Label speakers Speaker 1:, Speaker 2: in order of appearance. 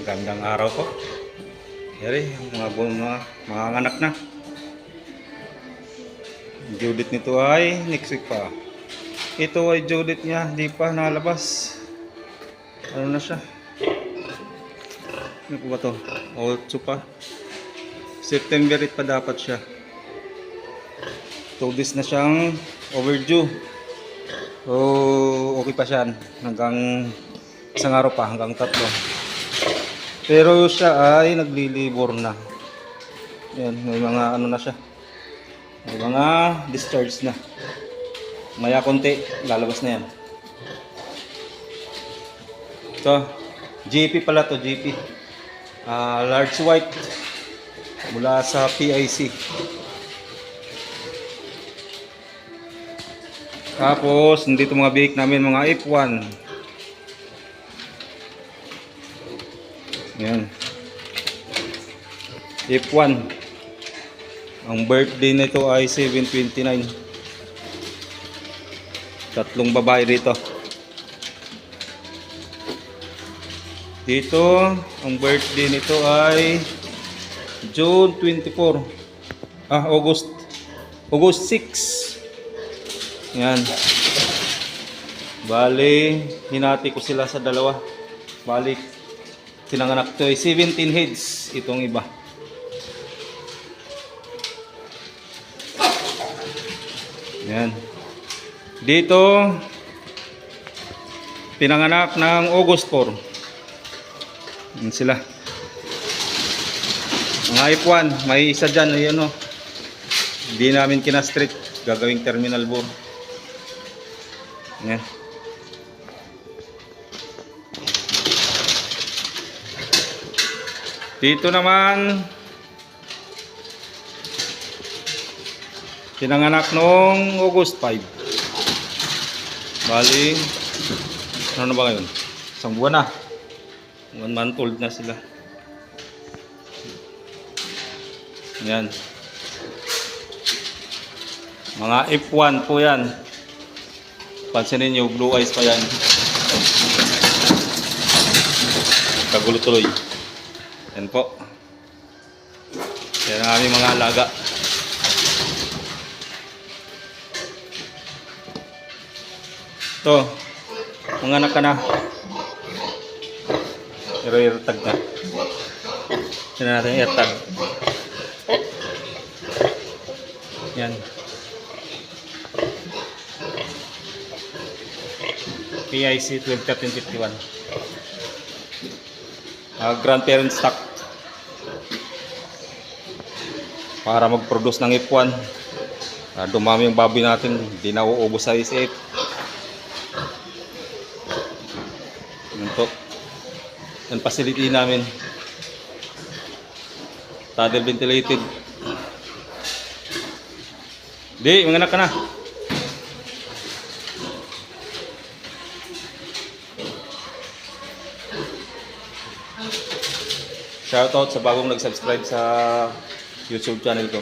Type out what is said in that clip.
Speaker 1: Magandang araw po. Yari, mga anak na. Due date nito ay next week pa. Ito ay due date niya, di pa nalabas. Ano na siya? Ano po ba to? 8 pa. September 8 pa dapat siya. 2 days na siyang overdue. So, okay pa siya. Hanggang isang araw pa, hanggang 3. Pero siya ay naglilibor na. Yan, may mga ano na siya. May mga discharge na. Maya konti, lalabas na yan. Ito, GP pala to, GP. Large white. Mula sa PIC. Tapos, nandito mga bake namin, mga F1. Yan. F1. Ang birthday nito ay 7/29. 3 babae dito. Dito, ang birthday nito ay June 24. August 6. Yan. Bale, hinati ko sila sa dalawa. Balik. Sinanganak to ay 17 heads. Itong iba. Yan. Dito, pinanganak ng August 4. Yan sila. Mga F1, may isa dyan. Ayan o. Hindi namin kinastreet. Gagawing terminal bore. Yan. Dito naman, pinanganak noong August 5. Bali, ano na ba ngayon? Isang buwan na. 1 month old na sila. Yan. Mga F1 po yan. Pansinin nyo, blue eyes pa yan. Kagulo tuloy. Yan po. Yan ang aming mga alaga. Ito, mga anak ka na. Pero airtag na. Yan natin airtag. Yan. PIC 121351. Grandparent stock. Para mag-produce ng F1. Dumami yung baboy natin, hindi na uubos sa SF. Yan po. Yan facility namin. Tunnel ventilated. Di, mga anak ka na. Shoutout sa bagong nag-subscribe sa YouTube channel ko.